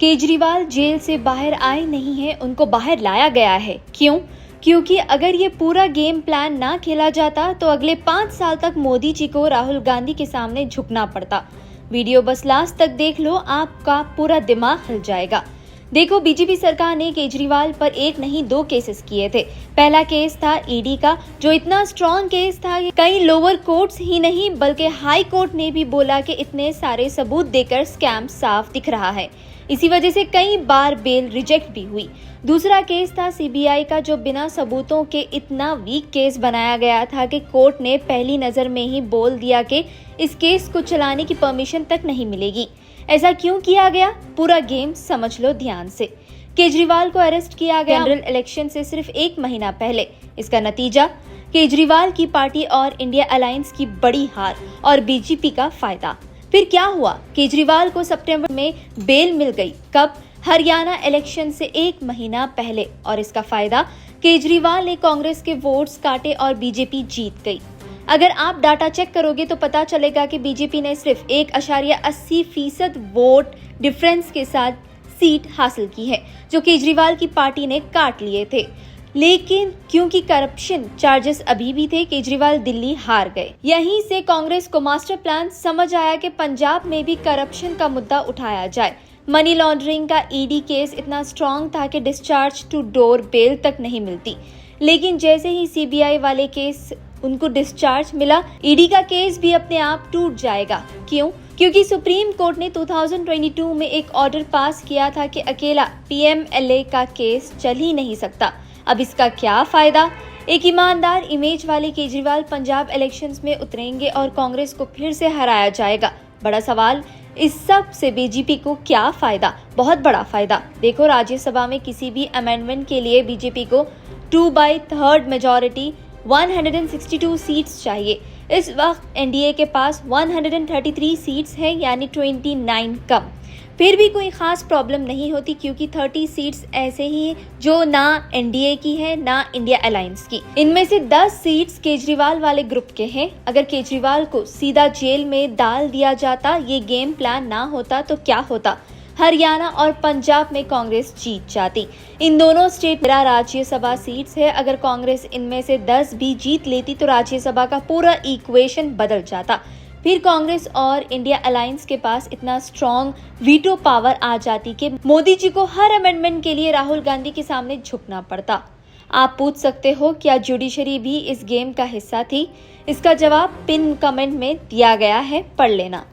Kejriwal jail से बाहर आए नहीं हैं, उनको बाहर लाया गया है। क्यों? क्योंकि अगर ये पूरा गेम प्लान ना खेला जाता तो अगले 5 साल तक मोदी जी को राहुल गांधी के सामने झुकना पड़ता। वीडियो बस लास्ट तक देख लो, आपका पूरा दिमाग हिल जाएगा। देखो, बीजेपी सरकार ने केजरीवाल पर एक नहीं 2 केसेस किए थे। पहला केस था ईडी का, जो इतना स्ट्रॉन्ग केस था कि कई लोअर कोर्ट्स ही नहीं बल्कि हाई कोर्ट ने भी बोला कि इतने सारे सबूत देकर स्कैम साफ दिख रहा है। इसी वजह से कई बार बेल रिजेक्ट भी हुई। दूसरा केस था सीबीआई का, जो बिना सबूतों के इतना वीक केस बनाया गया था कि कोर्ट ने पहली नजर में ही बोल दिया कि इस केस को चलाने की परमिशन तक नहीं मिलेगी। ऐसा क्यों किया गया? पूरा गेम समझ लो ध्यान से। केजरीवाल को अरेस्ट किया गया जनरल इलेक्शन से सिर्फ 1 महीना पहले। इसका नतीजा, केजरीवाल की पार्टी और इंडिया अलायंस की बड़ी हार और बीजेपी का फायदा। फिर क्या हुआ? केजरीवाल को सितंबर में बेल मिल गई। कब? हरियाणा इलेक्शन से 1 महीना पहले। और इसका फायदा, केजरीवाल ने कांग्रेस के वोट्स काटे और बीजेपी जीत गई। अगर आप डाटा चेक करोगे तो पता चलेगा कि बीजेपी ने सिर्फ 1.80% वोट डिफरेंस के साथ सीट हासिल की है, जो केजरीवाल की पार्टी ने काट लिए थे। लेकिन क्योंकि करप्शन चार्जेस अभी भी थे, केजरीवाल दिल्ली हार गए। यहीं से कांग्रेस को मास्टर प्लान समझ आया कि पंजाब में भी करप्शन का मुद्दा उठाया जाए। मनी लॉन्ड्रिंग का ईडी केस इतना स्ट्रॉन्ग था कि डिस्चार्ज टू डोर बेल तक नहीं मिलती। लेकिन जैसे ही सीबीआई वाले केस उनको डिस्चार्ज मिला, ईडी का केस भी अपने आप टूट जाएगा। क्यों? क्योंकि सुप्रीम कोर्ट ने 2022 में एक ऑर्डर पास किया था कि अकेला पीएमएलए का केस चल ही नहीं सकता। अब इसका क्या फायदा? एक ईमानदार इमेज वाले केजरीवाल पंजाब इलेक्शंस में उतरेंगे और कांग्रेस को फिर से हराया जाएगा। बड़ा सवाल, इस सब से बीजेपी को क्या फायदा? बहुत बड़ा फायदा। देखो, राज्यसभा में किसी भी अमेंडमेंट के लिए बीजेपी को 2/3 मेजॉरिटी 162 सीट्स चाहिए। इस वक्त एनडीए के पास 133 सीट्स हैं, यानी 29 कम। फिर भी कोई खास प्रॉब्लम नहीं होती, क्योंकि 30 सीट्स ऐसे ही हैं जो ना एनडीए की है ना इंडिया अलायंस की। इनमें से 10 सीट्स केजरीवाल वाले ग्रुप के हैं। अगर केजरीवाल को सीधा जेल में डाल दिया जाता, ये गेम प्लान ना होता, तो क्या होता? हरियाणा और पंजाब में कांग्रेस जीत जाती। इन दोनों स्टेट मेरा राज्यसभा सीट्स है। अगर कांग्रेस इनमें से 10 भी जीत लेती तो राज्यसभा का पूरा इक्वेशन बदल जाता। फिर कांग्रेस और इंडिया अलायंस के पास इतना स्ट्रॉन्ग वीटो पावर आ जाती कि मोदी जी को हर अमेंडमेंट के लिए राहुल गांधी के सामने झुकना पड़ता। आप पूछ सकते हो, क्या जुडिशरी भी इस गेम का हिस्सा थी? इसका जवाब पिन कमेंट में दिया गया है, पढ़ लेना।